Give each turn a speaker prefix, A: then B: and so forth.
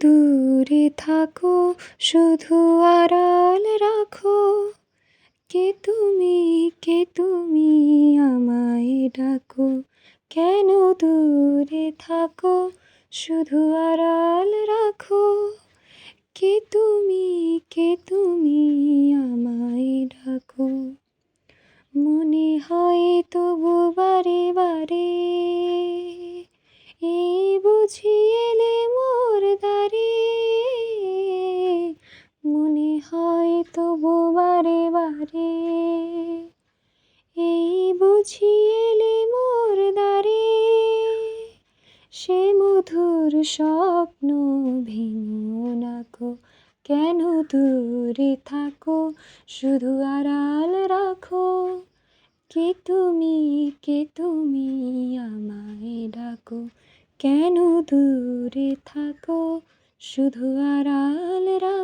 A: দূরে থাকো, শুধু আড়াল রাখো। কে তুমি আমায় ডাকো। কেন দূরে থাকো, শুধু আড়াল রাখো। কে তুমি আমায় ডাকো। মনে হয় তবু বারে বারে, এই বুঝি এলে মোর দ্বারে। মনে হয় তবু বারে বারে, এই বুঝি এলে মোর দ্বারে। সে মধুর স্বপ্ন ভেঙো না গো। কেন দূরে থাকো, শুধু আড়াল রাখো। কে তুমি আমায় ডাকো। কেন দূরে থাকো, শুধু আড়াল রাখো।